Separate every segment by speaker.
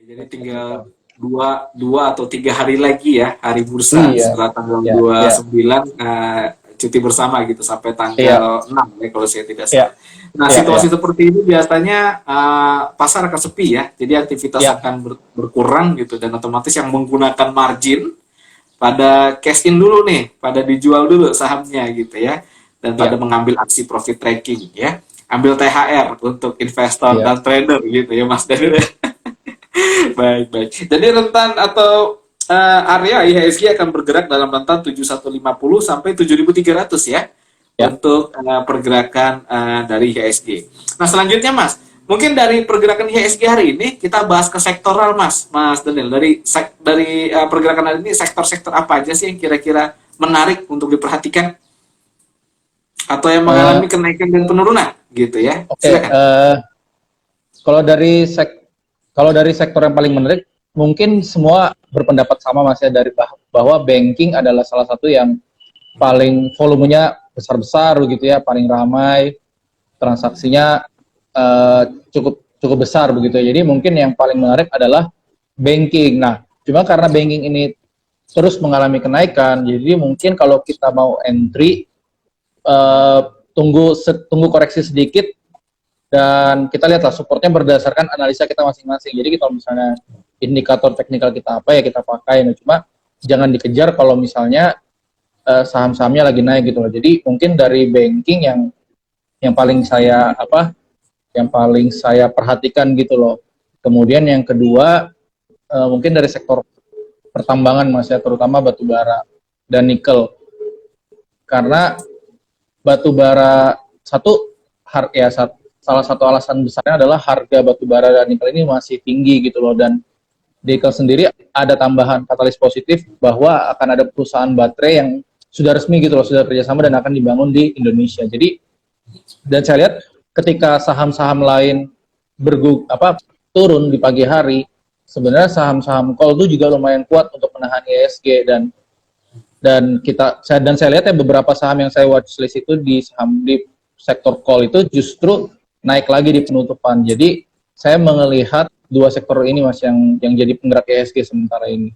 Speaker 1: Jadi tinggal dua atau 3 hari lagi ya, hari bursa
Speaker 2: Iya,
Speaker 1: setelah tanggal
Speaker 2: iya,
Speaker 1: dua
Speaker 2: iya,
Speaker 1: puluh sembilan cuti bersama gitu sampai
Speaker 2: iya,
Speaker 1: tanggal 6 ya kalau saya tidak
Speaker 2: iya,
Speaker 1: salah. Nah,
Speaker 2: iya, iya,
Speaker 1: situasi seperti ini biasanya pasar akan sepi ya. Jadi aktivitas
Speaker 2: iya,
Speaker 1: akan berkurang gitu dan otomatis yang menggunakan margin pada cash in dulu nih, pada dijual dulu sahamnya gitu ya. Dan pada
Speaker 2: iya,
Speaker 1: mengambil aksi profit tracking ya. Ambil THR untuk investor
Speaker 2: iya.
Speaker 1: dan trader gitu ya Mas Daniel. Baik, baik. Jadi rentan atau area IHSG akan bergerak dalam rentan 7150 sampai 7300 ya
Speaker 2: Ya.
Speaker 1: untuk pergerakan dari IHSG. Nah, selanjutnya Mas, mungkin dari pergerakan IHSG hari ini kita bahas ke sektoral Mas, Mas Daniel. Dari pergerakan hari ini sektor-sektor apa aja sih yang kira-kira menarik untuk diperhatikan atau yang
Speaker 2: Eh,
Speaker 1: mengalami kenaikan dan penurunan gitu ya.
Speaker 2: Oke,
Speaker 1: Silakan.
Speaker 2: kalau dari kalau dari sektor yang paling menarik, mungkin semua berpendapat sama Mas ya dari bahwa banking adalah salah satu yang paling volumenya besar-besar begitu ya, paling ramai, transaksinya eh, cukup cukup besar begitu ya. Jadi mungkin yang paling menarik adalah banking. Nah, cuma karena banking ini terus mengalami kenaikan, jadi mungkin kalau kita mau entry, eh, tunggu koreksi sedikit dan kita lihatlah supportnya berdasarkan analisa kita masing-masing. Jadi kalau misalnya indikator teknikal kita apa ya kita pakai. Nah, cuma jangan dikejar kalau misalnya saham-sahamnya lagi naik gitu loh. Jadi mungkin dari banking yang paling saya yang paling saya perhatikan gitu loh. Kemudian yang kedua mungkin dari sektor pertambangan Mas ya, terutama batu bara dan nikel. Karena batu bara salah satu alasan besarnya adalah harga batu bara dan nikel ini masih tinggi gitu loh, dan nikel sendiri ada tambahan katalis positif bahwa akan ada perusahaan baterai yang sudah resmi gitu loh, sudah kerjasama dan akan dibangun di Indonesia. Jadi dan saya lihat ketika saham-saham lain turun di pagi hari, sebenarnya saham-saham call itu juga lumayan kuat untuk menahan ISG, dan saya lihat ya beberapa saham yang saya watchlist itu di sektor call itu justru naik lagi di penutupan. Jadi saya melihat dua sektor ini Mas yang jadi penggerak ISG sementara ini.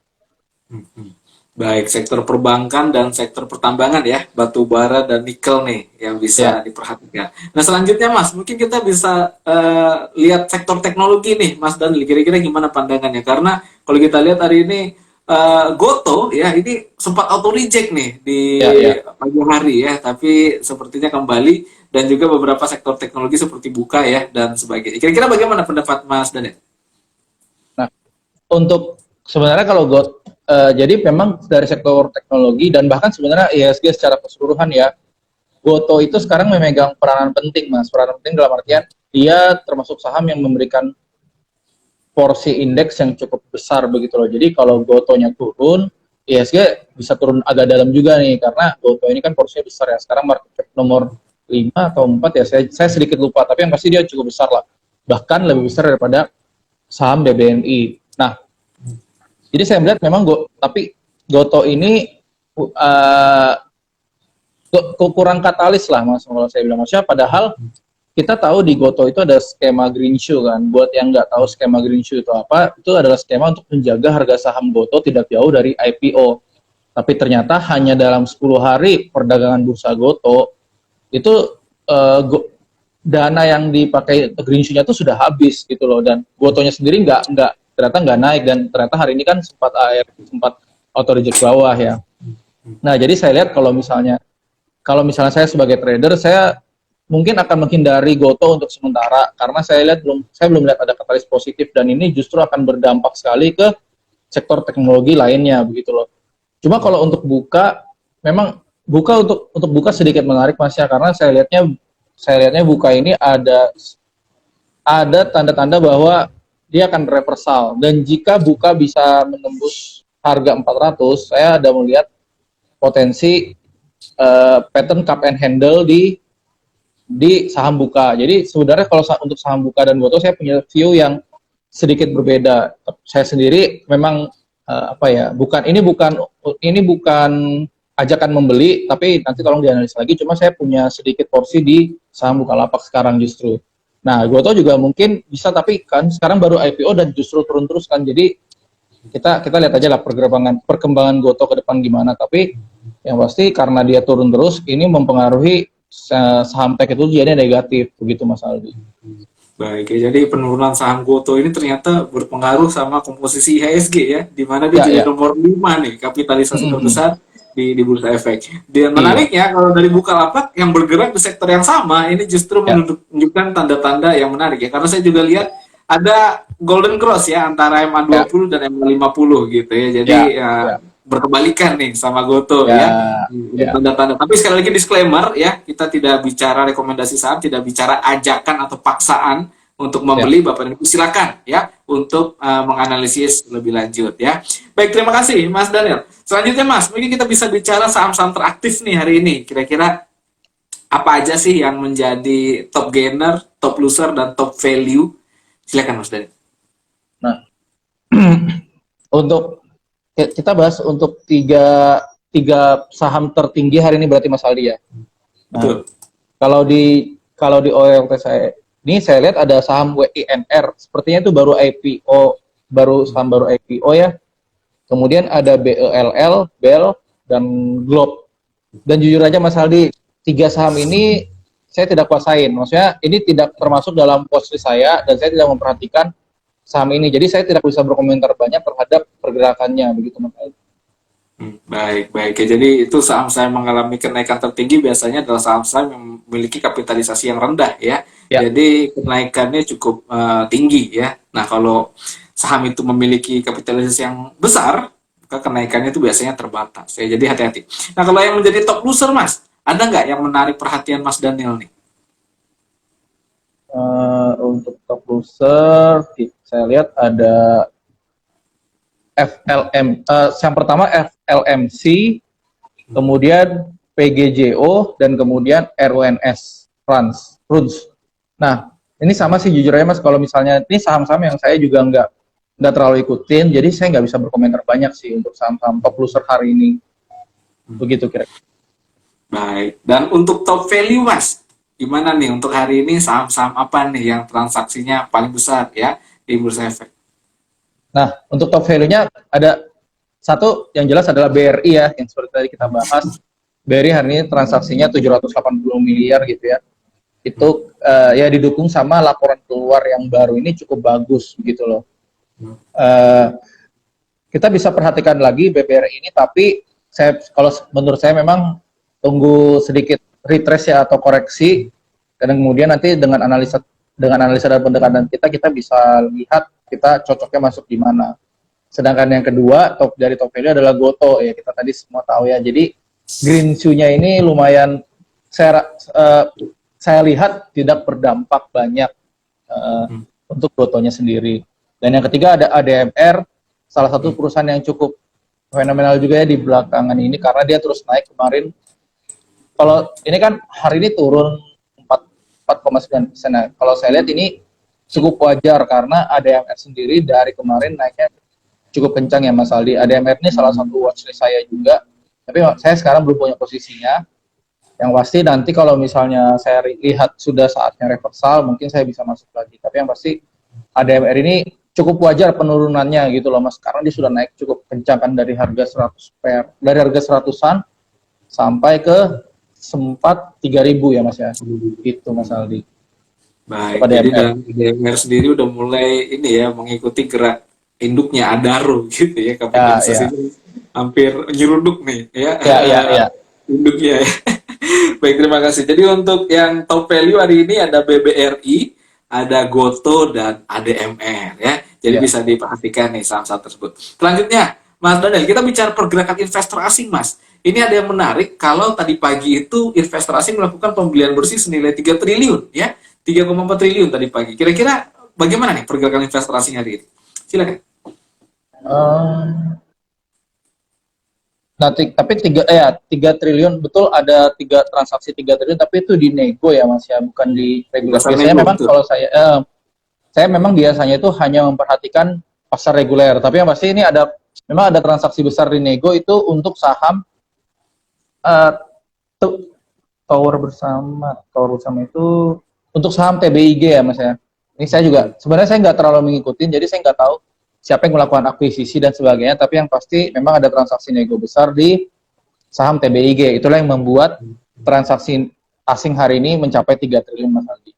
Speaker 1: Baik, sektor perbankan dan sektor pertambangan ya, batu bara dan nikel nih yang bisa
Speaker 2: Ya,
Speaker 1: diperhatikan. Nah, selanjutnya Mas, mungkin kita bisa lihat sektor teknologi nih, Mas Daniel. Kira-kira gimana pandangannya? Karena kalau kita lihat hari ini Goto ya, ini sempat auto reject nih di
Speaker 2: ya, ya.
Speaker 1: pagi hari ya, tapi sepertinya kembali dan juga beberapa sektor teknologi seperti Buka ya dan sebagainya. Kira-kira bagaimana pendapat Mas Daniel?
Speaker 2: Nah, untuk sebenarnya kalau jadi memang dari sektor teknologi dan bahkan sebenarnya ISG secara keseluruhan ya, Goto itu sekarang memegang peranan penting Mas. Peranan penting dalam artian dia termasuk saham yang memberikan porsi indeks yang cukup besar begitu loh. Jadi kalau Gotonya turun, ISG bisa turun agak dalam juga nih karena Goto ini kan porsinya besar ya. Sekarang market cap nomor 5 atau 4 ya. Saya sedikit lupa, tapi yang pasti dia cukup besar lah. Bahkan lebih besar daripada saham BBNI. Nah, jadi saya melihat memang tapi Goto ini uh, kurang katalis lah Mas, kalau saya bilang Mas. Padahal kita tahu di Goto itu ada skema green shoe kan. Buat yang nggak tahu skema green shoe itu apa, itu adalah skema untuk menjaga harga saham Goto tidak jauh dari IPO. Tapi ternyata hanya dalam 10 hari perdagangan bursa Goto itu dana yang dipakai green shoe-nya itu sudah habis gitu loh, dan Gotonya sendiri ternyata nggak naik, dan ternyata hari ini kan sempat auto reject bawah ya. Nah, jadi saya lihat kalau misalnya saya sebagai trader, saya mungkin akan menghindari Goto untuk sementara karena saya belum lihat ada katalis positif, dan ini justru akan berdampak sekali ke sektor teknologi lainnya begitu loh. Cuma kalau untuk memang untuk buka sedikit menarik Mas ya, karena saya lihatnya buka ini ada tanda-tanda bahwa dia akan reversal, dan jika buka bisa menembus harga 400, saya ada melihat potensi pattern cup and handle di saham buka. Jadi sebenarnya kalau untuk saham buka dan Goto saya punya view yang sedikit berbeda. Saya sendiri memang bukan ajakan membeli, tapi nanti tolong dianalisa lagi. Cuma saya punya sedikit porsi di saham Bukalapak sekarang justru. Nah, Goto juga mungkin bisa, tapi kan sekarang baru IPO dan justru turun terus kan. Jadi kita lihat aja lah perkembangan Goto ke depan gimana. Tapi yang pasti karena dia turun terus, ini mempengaruhi saham tech itu jadi negatif, begitu Mas Aldi.
Speaker 1: Baik, ya, jadi penurunan saham Goto ini ternyata berpengaruh sama komposisi IHSG ya, di mana dia
Speaker 2: Ya,
Speaker 1: jadi
Speaker 2: ya.
Speaker 1: nomor 5 nih, kapitalisasi terbesar di Bursa Efek. Dan
Speaker 2: Iya,
Speaker 1: menariknya kalau dari Bukalapak yang bergerak di sektor yang sama, ini justru
Speaker 2: ya,
Speaker 1: menunjukkan tanda-tanda yang menarik ya, karena saya juga lihat ada golden cross ya antara
Speaker 2: ya,
Speaker 1: MA20 dan MA50 gitu ya. Jadi
Speaker 2: ya,
Speaker 1: ya,
Speaker 2: ya,
Speaker 1: berkebalikan nih sama Goto
Speaker 2: ya,
Speaker 1: ya. Ada
Speaker 2: ya,
Speaker 1: tanda-tanda. Tapi sekali lagi disclaimer ya, kita tidak bicara rekomendasi saham, tidak bicara ajakan atau paksaan untuk
Speaker 2: ya.
Speaker 1: membeli. Bapak dan Ibu silakan ya untuk menganalisis lebih lanjut ya. Baik, terima kasih Mas Daniel. Selanjutnya Mas, mungkin kita bisa bicara saham-saham teraktif nih hari ini. Kira-kira apa aja sih yang menjadi top gainer, top loser, dan top value? Silakan Mas Daniel.
Speaker 2: Nah, untuk kita bahas untuk tiga saham tertinggi hari ini berarti Mas Aldi ya. Nah,
Speaker 1: Betul.
Speaker 2: kalau di OLT saya ini saya lihat ada saham WINR, sepertinya itu baru IPO, saham baru IPO ya. Kemudian ada BELL, BEL, dan Globe. Dan jujur aja Mas Aldi, tiga saham ini saya tidak kuasain. Maksudnya ini tidak termasuk dalam posisi saya dan saya tidak memperhatikan saham ini. Jadi saya tidak bisa berkomentar banyak terhadap pergerakannya begitu Mas Aldi.
Speaker 1: Baik, baik. Ya, jadi itu saham-saham yang mengalami kenaikan tertinggi biasanya adalah saham-saham yang memiliki kapitalisasi yang rendah ya.
Speaker 2: Ya.
Speaker 1: Jadi kenaikannya cukup tinggi ya. Nah, kalau saham itu memiliki kapitalisasi yang besar, maka kenaikannya itu biasanya terbatas. Ya, jadi hati-hati. Nah, kalau yang menjadi top loser, Mas, ada nggak yang menarik perhatian Mas Daniel nih?
Speaker 2: Untuk top loser, saya lihat ada yang pertama FLMC, kemudian PGJO, dan kemudian RUNS, Runs. Nah, ini sama sih jujur aja Mas, kalau misalnya ini saham-saham yang saya juga nggak terlalu ikutin, jadi saya nggak bisa berkomentar banyak sih untuk saham-saham top loser hari ini. Begitu kira-kira.
Speaker 1: Baik. Dan untuk top value, Mas, gimana nih untuk hari ini saham-saham apa nih yang transaksinya paling besar ya di Bursa Efek?
Speaker 2: Nah, untuk top value-nya ada satu yang jelas adalah BRI ya, yang seperti tadi kita bahas. BRI hari ini transaksinya 780 miliar gitu ya. Itu ya didukung sama laporan keluar yang baru ini cukup bagus gitu loh. Kita bisa perhatikan lagi BBRI ini, tapi kalau menurut saya memang tunggu sedikit retrace ya atau koreksi, dan kemudian nanti dengan analisa dan pendekatan kita bisa lihat kita cocoknya masuk di mana. Sedangkan yang kedua dari top value adalah Goto ya, kita tadi semua tahu ya. Jadi green shoe-nya ini lumayan saya lihat tidak berdampak banyak untuk Gotonya sendiri. Dan yang ketiga ada ADMR, salah satu perusahaan yang cukup fenomenal juga ya di belakangan ini karena dia terus naik kemarin. Kalau ini kan hari ini turun 4,9%. Nah, kalau saya lihat ini cukup wajar karena ADMR sendiri dari kemarin naiknya cukup kencang ya Mas Aldi. ADMR ini salah satu watchlist saya juga, tapi saya sekarang belum punya posisinya. Yang pasti nanti kalau misalnya saya lihat sudah saatnya reversal, mungkin saya bisa masuk lagi. Tapi yang pasti ADMR ini cukup wajar penurunannya gitu loh Mas, karena dia sudah naik cukup kencang kan dari harga 100 dari harga 100-an sampai ke sempat 3.000 ya Mas ya. Itu Mas Aldi.
Speaker 1: Baik, jadi DMR sendiri udah mulai ini ya mengikuti gerak induknya Adaro gitu ya, kapitalisasinya hampir nyeruduk nih ya.
Speaker 2: Ya.
Speaker 1: Induknya ya. Baik, terima kasih. Jadi untuk yang top value hari ini ada BBRI, ada Goto, dan ADMR ya. Jadi bisa diperhatikan nih saham-saham tersebut. Selanjutnya, Mas Daniel, kita bicara pergerakan investor asing, Mas. Ini ada yang menarik kalau tadi pagi itu investor asing melakukan pembelian bersih senilai 3 triliun ya. 3,4 triliun tadi pagi. Kira-kira bagaimana nih pergerakan investor asing hari ini? Silakan.
Speaker 2: Nah, tapi 3 triliun betul, ada 3 transaksi 3 triliun, tapi itu di nego ya Mas ya, bukan di reguler. Biasanya memang betul. Kalau saya memang biasanya itu hanya memperhatikan pasar reguler, tapi yang pasti ini memang ada transaksi besar di nego itu untuk saham Tower bersama itu untuk saham TBIG ya Mas ya. Ini saya juga sebenarnya saya nggak terlalu mengikuti, jadi saya nggak tahu siapa yang melakukan akuisisi dan sebagainya. Tapi yang pasti memang ada transaksi nego besar di saham TBIG. Itulah yang membuat transaksi asing hari ini mencapai 3 triliun Mas Aldi.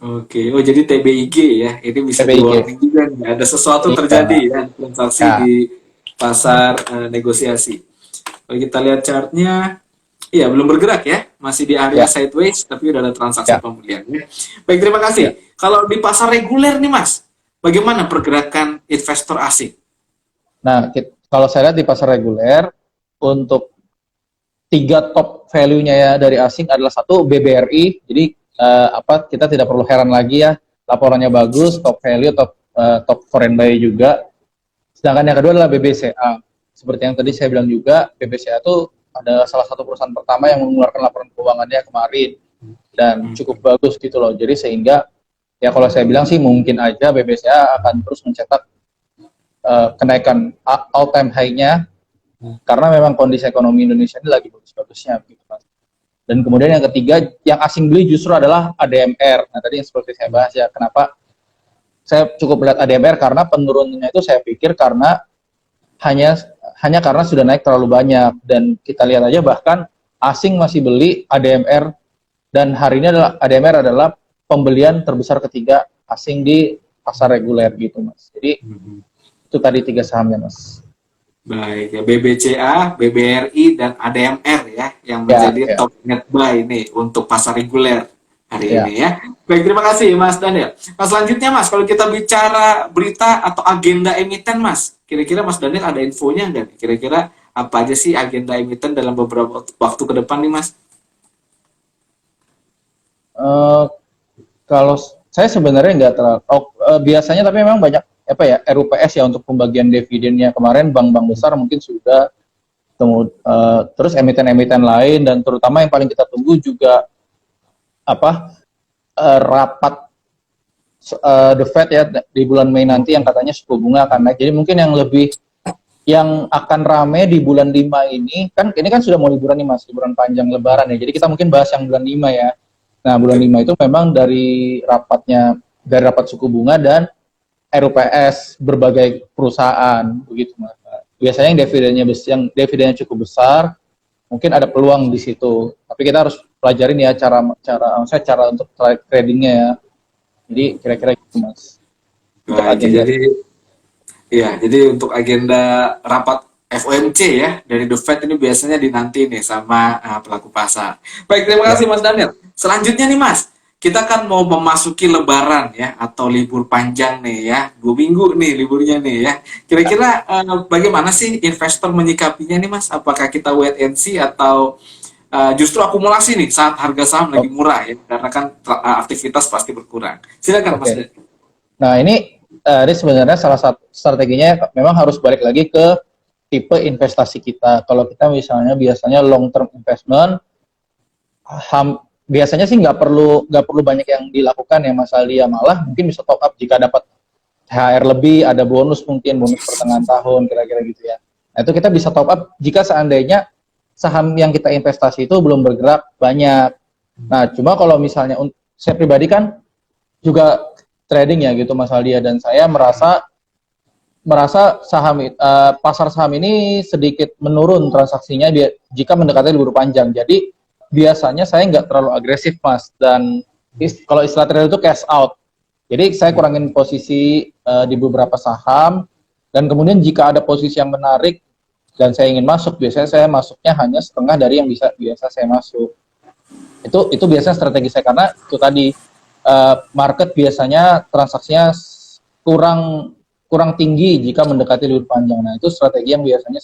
Speaker 1: Oke, oh jadi TBIG ya, ini bisa di
Speaker 2: TBIG.
Speaker 1: warning juga nih. Ada sesuatu terjadi
Speaker 2: Iya.
Speaker 1: ya, transaksi
Speaker 2: Ya,
Speaker 1: di pasar negosiasi. Kalau kita lihat chartnya, iya belum bergerak ya, masih di area
Speaker 2: ya,
Speaker 1: sideways, tapi udah ada transaksi
Speaker 2: ya,
Speaker 1: pembelian. Ya. Baik, terima
Speaker 2: ya.
Speaker 1: kasih. Kalau di pasar reguler nih Mas, bagaimana pergerakan investor asing?
Speaker 2: Nah, kalau saya lihat di pasar reguler, untuk 3 top value-nya ya dari asing adalah satu BBRI. Jadi kita tidak perlu heran lagi ya, laporannya bagus, top value, top foreign buy juga. Sedangkan yang kedua adalah BBCA. Seperti yang tadi saya bilang juga, BBCA itu adalah salah satu perusahaan pertama yang mengeluarkan laporan keuangannya kemarin dan cukup bagus gitu loh. Jadi sehingga ya kalau saya bilang sih mungkin aja BBCA akan terus mencetak kenaikan all time high-nya karena memang kondisi ekonomi Indonesia ini lagi bagus-bagusnya gitu Mas. Dan kemudian yang ketiga yang asing beli justru adalah ADMR. Nah tadi yang seperti saya bahas ya, kenapa saya cukup melihat ADMR karena penurunannya itu saya pikir karena hanya karena sudah naik terlalu banyak, dan kita lihat aja bahkan asing masih beli ADMR, dan hari ini adalah ADMR adalah pembelian terbesar ketiga asing di pasar reguler gitu Mas. Jadi itu tadi 3 sahamnya Mas.
Speaker 1: Baik ya, BBCA, BBRI, dan ADMR ya, yang
Speaker 2: Ya,
Speaker 1: menjadi
Speaker 2: ya,
Speaker 1: top net buy ini untuk pasar reguler hari
Speaker 2: ya.
Speaker 1: ini ya. Baik, terima kasih Mas Daniel. Nah, selanjutnya Mas, kalau kita bicara berita atau agenda emiten Mas, kira-kira Mas Daniel ada infonya nggak nih? Kira-kira apa aja sih agenda emiten dalam beberapa waktu ke depan nih Mas?
Speaker 2: Eh, Kalau saya sebenarnya nggak terlalu biasanya, tapi memang banyak apa ya RUPS ya untuk pembagian dividennya kemarin, bank-bank besar mungkin sudah, terus emiten-emiten lain, dan terutama yang paling kita tunggu juga apa rapat The Fed ya di bulan Mei nanti yang katanya suku bunga akan naik. Jadi mungkin yang akan rame di bulan 5 ini kan sudah mau liburan nih Mas, liburan panjang lebaran ya. Jadi kita mungkin bahas yang bulan 5 ya. Nah, bulan 5 itu memang dari rapat suku bunga dan RUPS berbagai perusahaan begitu Mas. Biasanya yang dividennya cukup besar, mungkin ada peluang di situ. Tapi kita harus pelajarin ya cara untuk tradingnya ya. Jadi kira-kira gitu Mas. Untuk
Speaker 1: Baik,
Speaker 2: agenda.
Speaker 1: jadi untuk agenda rapat FOMC ya dari The Fed ini biasanya dinanti nih sama pelaku pasar. Baik, terima
Speaker 2: Ya.
Speaker 1: kasih Mas Daniel. Selanjutnya nih Mas, kita kan mau memasuki Lebaran ya atau libur panjang nih ya, 2 minggu nih liburnya nih ya. Kira-kira bagaimana sih investor menyikapinya nih Mas? Apakah kita wait and see atau justru akumulasi nih saat harga saham lagi murah ya? Karena kan aktivitas pasti berkurang. Silakan Mas
Speaker 2: Oke.
Speaker 1: Daniel.
Speaker 2: Nah, ini sebenarnya salah satu strateginya memang harus balik lagi ke tipe investasi kita. Kalau kita biasanya long term investment, biasanya sih nggak perlu banyak yang dilakukan ya Mas Aldi, ya malah mungkin bisa top up jika dapat THR lebih, ada bonus pertengahan tahun kira-kira gitu ya. Nah, itu kita bisa top up jika seandainya saham yang kita investasi itu belum bergerak banyak. Nah, cuma kalau misalnya saya pribadi kan juga trading ya gitu Mas Aldi ya, dan saya merasa pasar saham ini sedikit menurun transaksinya jika mendekati libur panjang. Jadi biasanya saya nggak terlalu agresif Mas, dan kalau istilah trader itu cash out. Jadi saya kurangin posisi di beberapa saham, dan kemudian jika ada posisi yang menarik dan saya ingin masuk, biasanya saya masuknya hanya setengah dari yang biasa saya masuk. Itu biasanya strategi saya, karena itu tadi market biasanya transaksinya kurang tinggi jika mendekati libur panjang. Nah, itu strategi yang biasanya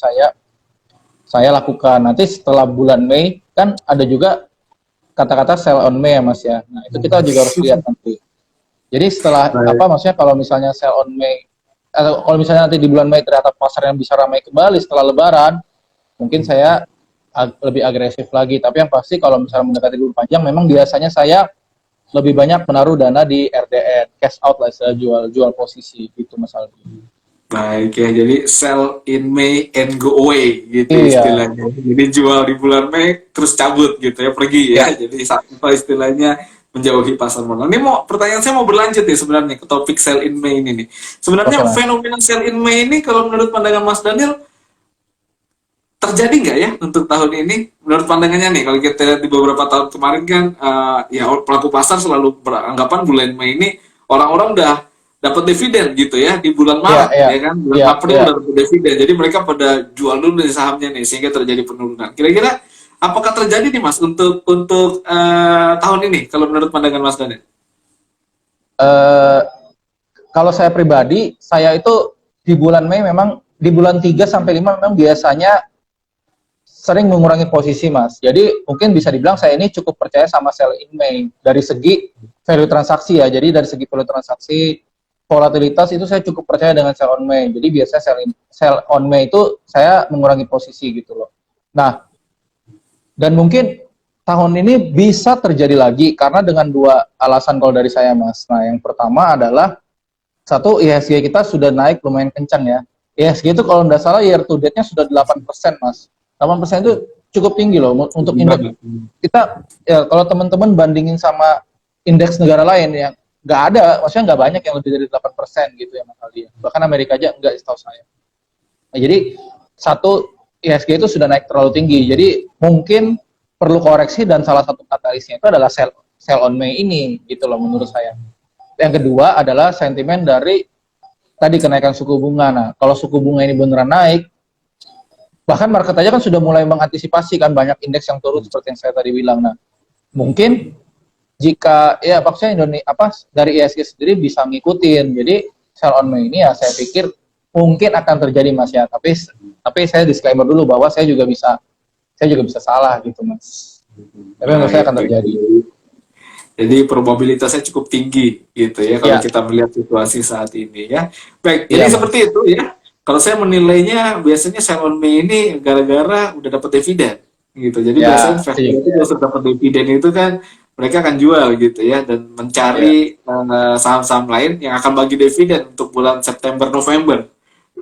Speaker 2: saya lakukan. Nanti setelah bulan Mei kan ada juga kata-kata sell on May ya Mas ya. Nah, itu kita juga harus lihat nanti. Jadi setelah maksudnya kalau misalnya sell on May, atau kalau misalnya nanti di bulan Mei ternyata pasar yang bisa ramai kembali setelah Lebaran, mungkin saya lebih agresif lagi. Tapi yang pasti kalau misalnya mendekati libur panjang, memang biasanya saya lebih banyak menaruh dana di RDN, cash out lah, saya jual posisi gitu Mas Aldi.
Speaker 1: Baik ya, jadi sell in May and go away gitu
Speaker 2: Iya.
Speaker 1: istilahnya. Jadi jual di bulan Mei terus cabut gitu ya, pergi ya. Jadi istilahnya menjauhi pasar modal. Ini pertanyaan saya mau berlanjut nih sebenarnya ke topik sell in May ini nih. Sebenarnya
Speaker 2: Oke, Mas.
Speaker 1: fenomena sell in May ini kalau menurut pandangan Mas Daniel terjadi nggak ya untuk tahun ini? Menurut pandangannya nih, kalau kita lihat di beberapa tahun kemarin kan, ya pelaku pasar selalu beranggapan bulan Mei ini orang-orang udah dapat dividen gitu ya di bulan
Speaker 2: Iya,
Speaker 1: Maret
Speaker 2: iya.
Speaker 1: ya kan, bulan
Speaker 2: Iya,
Speaker 1: April
Speaker 2: iya.
Speaker 1: udah dapat dividen, jadi mereka pada jual dulu nih sahamnya nih sehingga terjadi penurunan. Kira-kira apakah terjadi nih Mas untuk tahun ini kalau menurut pandangan Mas Daniel?
Speaker 2: Eh, Kalau saya pribadi, saya itu di bulan Mei memang di bulan 3 sampai 5 memang biasanya sering mengurangi posisi, Mas. Jadi mungkin bisa dibilang saya ini cukup percaya sama sell in May dari segi value transaksi ya. Jadi dari segi value transaksi, volatilitas itu saya cukup percaya dengan sell on May. Jadi biasanya sell on May itu saya mengurangi posisi gitu loh. Nah, dan mungkin tahun ini bisa terjadi lagi karena dengan dua alasan kalau dari saya, Mas. Nah, yang pertama adalah satu, IHSG kita sudah naik lumayan kencang ya. IHSG itu kalau tidak salah year to date-nya sudah 8%, Mas. 8% itu cukup tinggi loh untuk indeks kita. Ya, kalau teman-teman bandingin sama indeks negara lain yang nggak ada, maksudnya nggak banyak yang lebih dari 8% gitu ya, Mas Aldi. Bahkan Amerika aja nggak, setahu saya. Nah, jadi satu, IHSG itu sudah naik terlalu tinggi. Jadi mungkin perlu koreksi dan salah satu katalisnya itu adalah sell on May ini gitu loh menurut saya. Yang kedua adalah sentimen dari tadi kenaikan suku bunga. Nah, kalau suku bunga ini beneran naik, bahkan market aja kan sudah mulai mengantisipasi kan banyak indeks yang turun seperti yang saya tadi bilang. Nah, mungkin jika ya maksudnya Indonesia dari ISG sendiri bisa ngikutin. Jadi sell on May ini ya saya pikir mungkin akan terjadi, Mas ya. Tapi saya disclaimer dulu bahwa saya juga bisa salah gitu, Mas. Tapi menurut saya akan terjadi.
Speaker 1: Jadi probabilitasnya cukup tinggi gitu ya kalau
Speaker 2: Ya,
Speaker 1: kita melihat situasi saat ini ya. Baik, jadi
Speaker 2: iya, Mas.
Speaker 1: seperti itu ya. Kalau saya menilainya biasanya sell on May ini gara-gara udah dapat dividen gitu. Jadi biasanya
Speaker 2: Ya,
Speaker 1: investor
Speaker 2: setuju.
Speaker 1: itu kalau sudah dapat dividen itu kan mereka akan jual gitu ya dan
Speaker 2: Ya,
Speaker 1: mencari saham-saham lain yang akan bagi dividen untuk bulan September November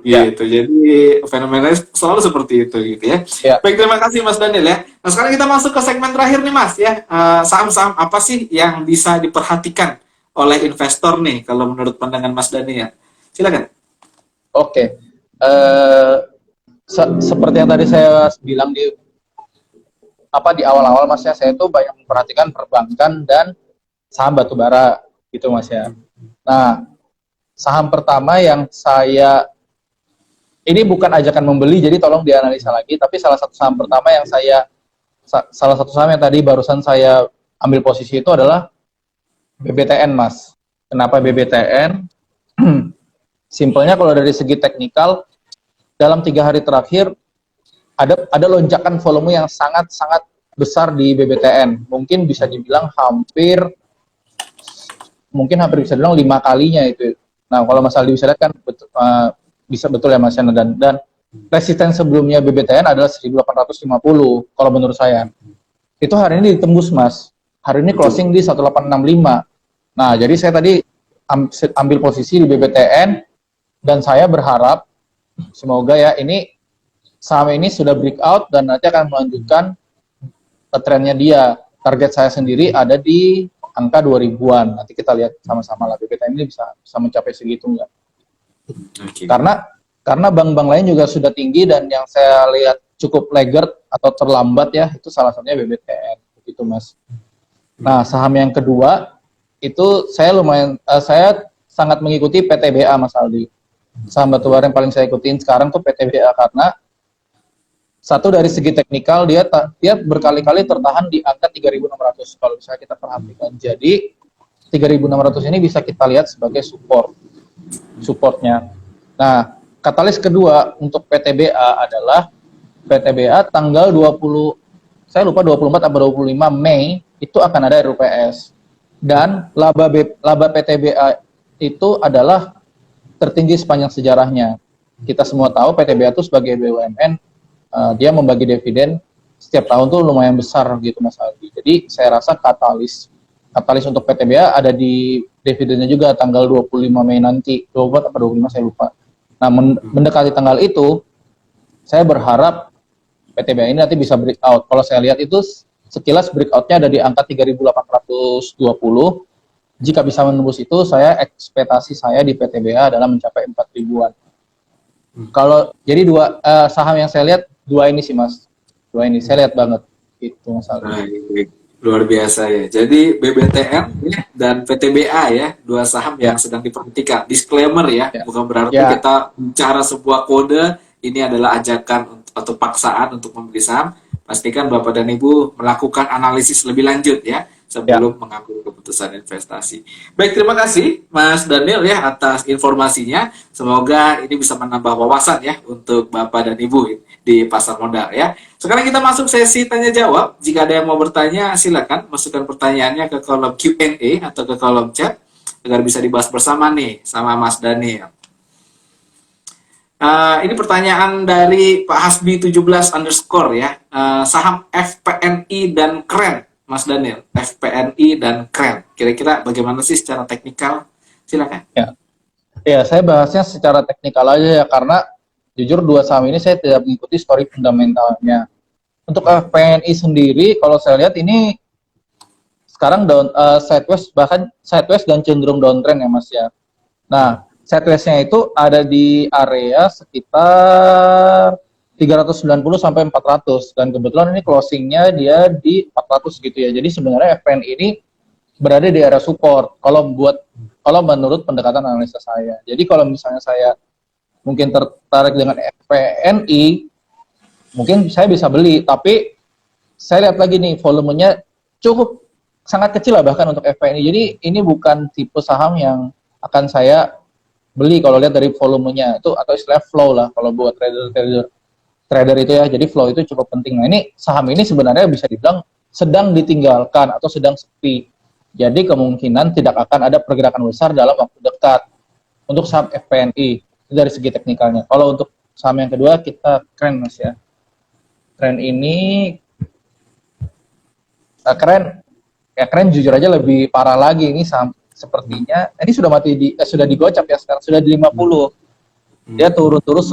Speaker 2: ya,
Speaker 1: gitu. Jadi fenomenanya selalu seperti itu gitu ya.
Speaker 2: ya.
Speaker 1: Baik, terima kasih Mas Daniel ya. Nah, sekarang kita masuk ke segmen terakhir nih Mas ya. Saham-saham apa sih yang bisa diperhatikan oleh investor nih kalau menurut pandangan Mas Daniel? Silakan.
Speaker 2: Oke. Seperti yang tadi saya bilang di awal-awal, Mas ya, saya itu banyak memperhatikan perbankan dan saham batubara gitu, Mas ya. Nah, saham pertama yang ini bukan ajakan membeli, jadi tolong dianalisa lagi, tapi salah satu saham pertama yang salah satu saham yang tadi barusan saya ambil posisi itu adalah BBTN, Mas. Kenapa BBTN? Simpelnya kalau dari segi teknikal, dalam 3 hari terakhir ada lonjakan volume yang sangat-sangat besar di BBTN. Mungkin bisa dibilang hampir bisa dibilang 5 kalinya itu. Nah, kalau Mas Aldi bisa lihat kan bisa betul ya Mas Yana, dan resisten sebelumnya BBTN adalah 1850 kalau menurut saya. Itu hari ini ditembus, Mas. Hari ini closing di 1865. Nah, jadi saya tadi ambil posisi di BBTN dan saya berharap semoga ya ini saham ini sudah breakout dan nanti akan melanjutkan trennya dia. Target saya sendiri ada di angka 2000-an. Nanti kita lihat sama-sama lah BBTN ini bisa mencapai segitu enggak.
Speaker 1: Okay.
Speaker 2: Karena bank-bank lain juga sudah tinggi dan yang saya lihat cukup laggard atau terlambat ya, itu salah satunya BBTN begitu, Mas. Nah, saham yang kedua itu saya sangat mengikuti PTBA, Mas Aldi. Saham batubara yang paling saya ikutin sekarang tuh PTBA karena satu dari segi teknikal dia berkali-kali tertahan di angka 3.600 kalau misalnya kita perhatikan. Jadi 3.600 ini bisa kita lihat sebagai supportnya. Nah, katalis kedua untuk PTBA adalah PTBA tanggal 24 atau 25 Mei itu akan ada RUPS. Dan laba PTBA itu adalah tertinggi sepanjang sejarahnya. Kita semua tahu PTBA itu sebagai BUMN, dia membagi dividen setiap tahun tuh lumayan besar gitu, Mas Aldi. Jadi saya rasa katalis untuk PTBA ada di dividennya juga tanggal 25 Mei nanti, 24 atau 25 saya lupa. Nah, mendekati tanggal itu, saya berharap PTBA ini nanti bisa breakout. Kalau saya lihat itu sekilas breakout-nya ada di angka 3.820. Jika bisa menembus itu, ekspektasi saya di PTBA adalah mencapai 4 ribuan. Kalau jadi saham yang saya lihat dua ini sih Mas, dua ini saya lihat banget itu Mas Aldi.
Speaker 1: Baik, luar biasa ya. Jadi BBTN ya, dan PTBA ya, dua saham yang sedang diperhatikan. Disclaimer ya, bukan berarti kita bicara sebuah kode ini adalah ajakan atau paksaan untuk membeli saham. Pastikan Bapak dan Ibu melakukan analisis lebih lanjut ya sebelum mengambil keputusan investasi. Baik, terima kasih Mas Daniel ya atas informasinya. Semoga ini bisa menambah wawasan ya untuk Bapak dan Ibu di pasar modal ya. Sekarang kita masuk sesi tanya jawab. Jika ada yang mau bertanya, silakan masukkan pertanyaannya ke kolom Q&A atau ke kolom chat agar bisa dibahas bersama nih sama Mas Daniel. Ini pertanyaan dari Pak Hasbi 17 underscore ya. Saham FPNI dan Kren, Mas Daniel. FPNI dan Kren. Kira-kira bagaimana sih secara teknikal? Silakan.
Speaker 2: Ya, saya bahasnya secara teknikal aja ya, karena jujur dua saham ini saya tidak mengikuti story fundamentalnya. Untuk FPNI sendiri, kalau saya lihat ini sekarang sideways, bahkan sideways dan cenderung downtrend ya Mas ya. Nah, sideways-nya itu ada di area sekitar 390 sampai 400 dan kebetulan ini closing-nya dia di 400 gitu ya. Jadi sebenarnya FPNI ini berada di area support kalau menurut pendekatan analisa saya. Jadi kalau misalnya saya mungkin tertarik dengan FPNI, mungkin saya bisa beli, tapi saya lihat lagi nih volumenya cukup sangat kecil lah bahkan untuk FPNI. Jadi ini bukan tipe saham yang akan saya beli kalau lihat dari volumenya itu, atau istilah flow lah kalau buat trader itu ya. Jadi flow itu cukup penting. Nah, ini saham ini sebenarnya bisa dibilang sedang ditinggalkan atau sedang sepi. Jadi kemungkinan tidak akan ada pergerakan besar dalam waktu dekat untuk saham FPNI dari segi teknikalnya. Kalau untuk saham yang kedua kita Kren Mas ya. Kren ini Kren jujur aja lebih parah lagi. Ini saham sepertinya ini sudah sudah digocap ya, sekarang sudah di 50. Dia turun terus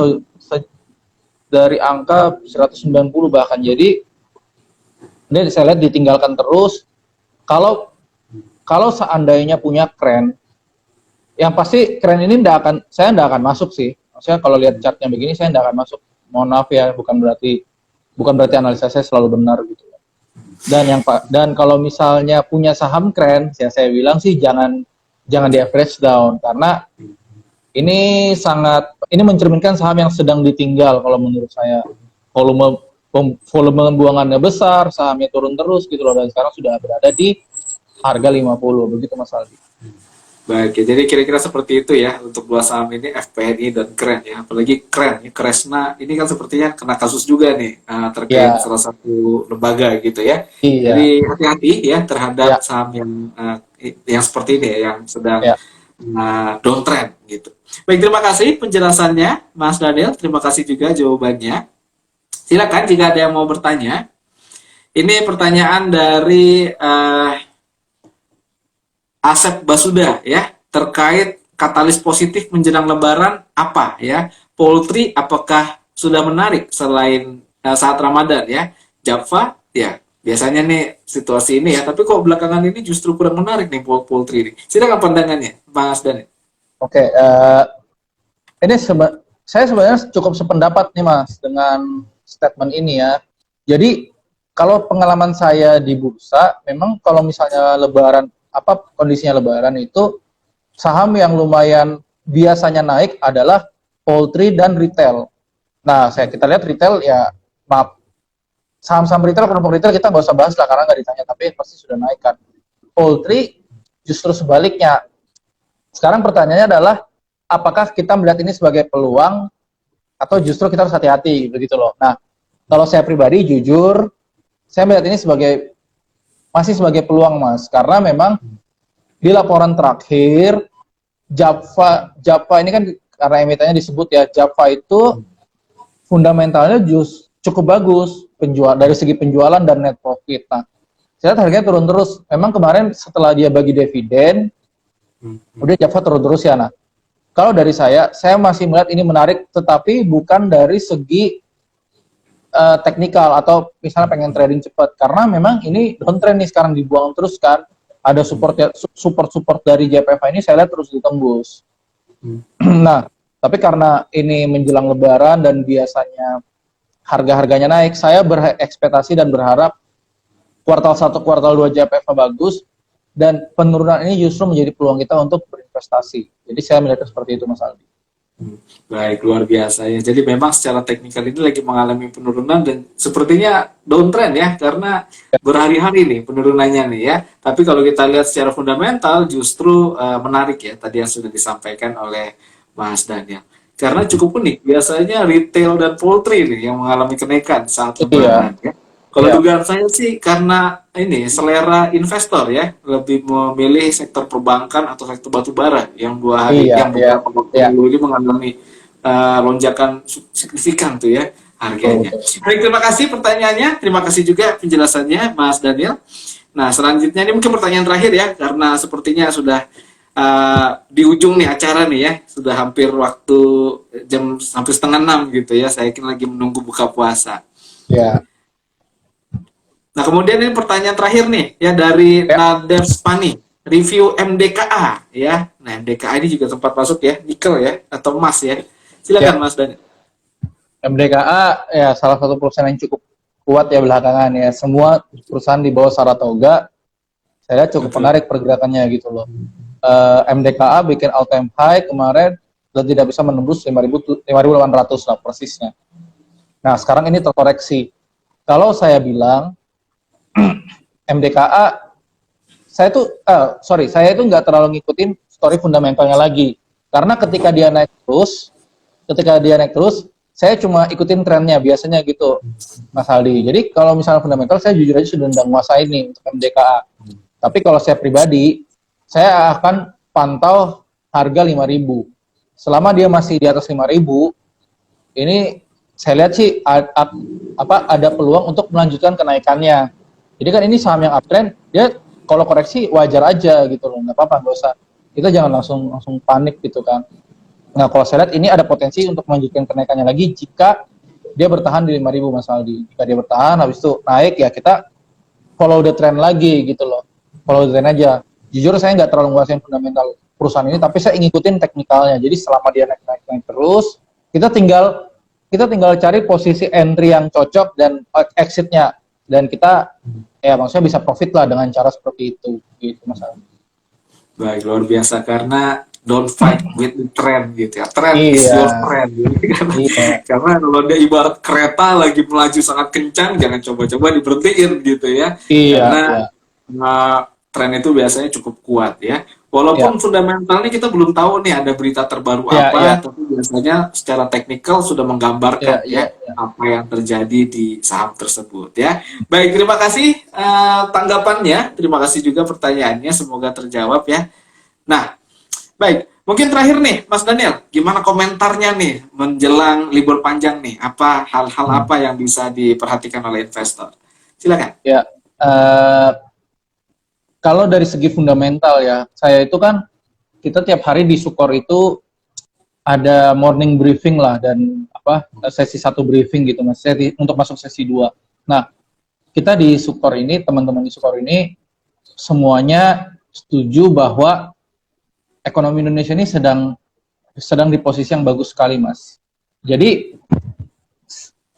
Speaker 2: dari angka 190 bahkan. Jadi ini saya lihat ditinggalkan terus. Kalau seandainya punya Kren, yang pasti Kren ini saya tidak akan masuk sih. Maksudnya kalau lihat chartnya begini saya tidak akan masuk. Mohon maaf ya, bukan berarti analisa saya selalu benar gitu. Dan kalau misalnya punya saham Kren, ya saya bilang sih jangan di average down, karena ini mencerminkan saham yang sedang ditinggal kalau menurut saya. Volume buangannya besar, sahamnya turun terus gitu loh, dan sekarang sudah berada di harga 50, begitu Mas Aldi.
Speaker 1: Baik, ya, jadi kira-kira seperti itu ya untuk dua saham ini, FPNI dan Kren ya. Apalagi Kren, Kresna ini kan sepertinya kena kasus juga nih terkait salah satu lembaga gitu ya.
Speaker 2: Iya.
Speaker 1: Jadi hati-hati ya terhadap saham yang seperti ini ya, yang sedang downtrend gitu. Baik, terima kasih penjelasannya Mas Daniel, terima kasih juga jawabannya. Silakan jika ada yang mau bertanya. Ini pertanyaan dari Asep Basuda ya, terkait katalis positif menjelang Lebaran apa ya? Poultry apakah sudah menarik selain saat Ramadan ya? Java ya, biasanya nih situasi ini ya, tapi kok belakangan ini justru kurang menarik nih poultry ini. Silakan pandangannya Mas Dani.
Speaker 2: Oke, ini saya sebenarnya cukup sependapat nih Mas dengan statement ini ya. Jadi kalau pengalaman saya di bursa, memang kalau misalnya Lebaran, kondisinya Lebaran itu saham yang lumayan biasanya naik adalah poultry dan retail. Nah, kita lihat retail ya, maaf, saham-saham retail, kelompok retail kita nggak usah bahas lah karena nggak ditanya, tapi pasti sudah naik kan. Poultry justru sebaliknya. Sekarang pertanyaannya adalah apakah kita melihat ini sebagai peluang atau justru kita harus hati-hati begitu loh. Nah, kalau saya pribadi jujur, saya melihat ini masih sebagai peluang Mas, karena memang di laporan terakhir Java ini kan karena emitennya disebut ya, Java itu fundamentalnya cukup bagus dari segi penjualan dan net profit. Nah, saya lihat harganya turun terus. Memang kemarin setelah dia bagi dividen, udah Java turun terus ya. Nah, kalau dari saya masih melihat ini menarik, tetapi bukan dari segi teknikal atau misalnya pengen trading cepat, karena memang ini downtrend nih sekarang, dibuang terus kan, ada support dari JPFA ini saya lihat terus ditembus. Nah, tapi karena ini menjelang Lebaran dan biasanya harga-harganya naik, saya berekspektasi dan berharap kuartal 1, kuartal 2 JPFA bagus, dan penurunan ini justru menjadi peluang kita untuk berinvestasi. Jadi saya melihatnya seperti itu, Mas Aldi.
Speaker 1: Baik, luar biasa ya. Jadi memang secara teknikal ini lagi mengalami penurunan dan sepertinya downtrend ya, karena berhari-hari nih penurunannya nih ya. Tapi kalau kita lihat secara fundamental justru menarik ya, tadi yang sudah disampaikan oleh Mas Daniel. Karena cukup unik, biasanya retail dan poultry nih yang mengalami kenaikan saat lebaran ya. Kalau dugaan saya sih karena ini selera investor ya, lebih memilih sektor perbankan atau sektor batu bara yang beberapa waktu lalu ini mengalami lonjakan signifikan tuh ya harganya. Baik, terima kasih pertanyaannya, terima kasih juga penjelasannya Mas Daniel. Nah, selanjutnya ini mungkin pertanyaan terakhir ya, karena sepertinya sudah di ujung nih acara nih ya, sudah hampir waktu jam hampir 5:30 gitu ya, saya yakin lagi menunggu buka puasa.
Speaker 2: Ya.
Speaker 1: Nah, kemudian ini pertanyaan terakhir nih ya dari Nader Spani, review MDKA ya. Nah, MDKA ini juga tempat masuk ya, nikel ya atau emas ya. Silakan Mas Dani.
Speaker 2: MDKA ya salah satu perusahaan yang cukup kuat ya belakangan ya. Semua perusahaan di bawah Saratoga saya lihat cukup menarik pergerakannya gitu loh. MDKA bikin all time high kemarin dan tidak bisa menembus 5.800 lah persisnya. Nah, sekarang ini terkoreksi. Kalau saya bilang MDKA, saya itu nggak terlalu ngikutin story fundamentalnya lagi, karena ketika dia naik terus, saya cuma ikutin trennya biasanya gitu, Mas Aldi. Jadi kalau misalnya fundamental, saya jujur aja sudah menguasai nih untuk MDKA. Tapi kalau saya pribadi, saya akan pantau harga 5.000. Selama dia masih di atas 5.000, ini saya lihat sih ada peluang untuk melanjutkan kenaikannya. Jadi kan ini saham yang uptrend, dia kalau koreksi wajar aja gitu loh, nggak apa-apa, nggak usah. Kita jangan langsung panik gitu kan. Nah, kalau saya lihat ini ada potensi untuk melanjutkan kenaikannya lagi jika dia bertahan di 5.000, Mas Aldi. Jika dia bertahan, habis itu naik ya kita follow the trend lagi gitu loh. Follow the trend aja. Jujur saya nggak terlalu menguasai fundamental perusahaan ini, tapi saya ngikutin teknikalnya. Jadi selama dia naik terus, kita tinggal cari posisi entry yang cocok dan exitnya, dan kita ya maksudnya bisa profit lah dengan cara seperti itu gitu, Mas Aldi.
Speaker 1: Baik, luar biasa, karena don't fight with the trend gitu ya. Trend is your friend gitu. Karena kalau dia ibarat kereta lagi melaju sangat kencang, jangan coba-coba diberhentiin gitu ya. Karena tren itu biasanya cukup kuat ya. Walaupun fundamentalnya kita belum tahu nih ada berita terbaru tapi biasanya secara teknikal sudah menggambarkan apa yang terjadi di saham tersebut ya. Baik, terima kasih tanggapannya, terima kasih juga pertanyaannya, semoga terjawab ya. Nah, baik, mungkin terakhir nih Mas Daniel, gimana komentarnya nih menjelang libur panjang nih? Apa hal-hal apa yang bisa diperhatikan oleh investor? Silakan.
Speaker 2: Ya, kalau dari segi fundamental ya, saya itu kan kita tiap hari di Sukor itu ada morning briefing lah dan sesi 1 briefing gitu Mas, untuk masuk sesi 2. Nah, kita di Sukor ini, teman-teman di Sukor ini semuanya setuju bahwa ekonomi Indonesia ini sedang di posisi yang bagus sekali, Mas. Jadi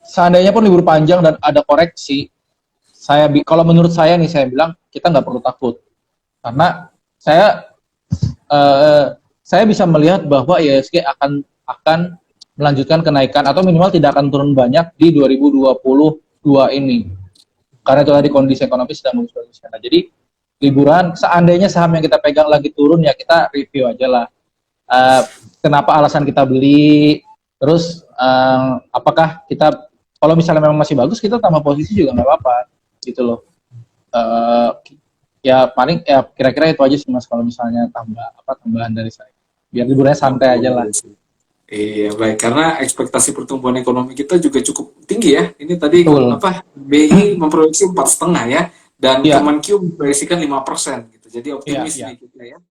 Speaker 2: seandainya pun libur panjang dan ada koreksi, kalau menurut saya nih, saya bilang kita nggak perlu takut, karena saya bisa melihat bahwa IHSG akan melanjutkan kenaikan atau minimal tidak akan turun banyak di 2022 ini, karena itu tadi kondisi ekonomi sedang bagus-bagus. Nah, jadi liburan, seandainya saham yang kita pegang lagi turun ya kita review aja lah. Kenapa alasan kita beli, terus apakah kita, kalau misalnya memang masih bagus, kita tambah posisi juga nggak apa-apa gitu loh. Ya paling ya kira-kira itu aja sih Mas, kalau misalnya tambahan dari saya, biar liburannya santai aja lah.
Speaker 1: Iya, baik, karena ekspektasi pertumbuhan ekonomi kita juga cukup tinggi ya. Ini tadi BI memproyeksi 4,5 ya, dan Kemenkyu memproyeksikan 5% gitu. Jadi optimis nih kita ya.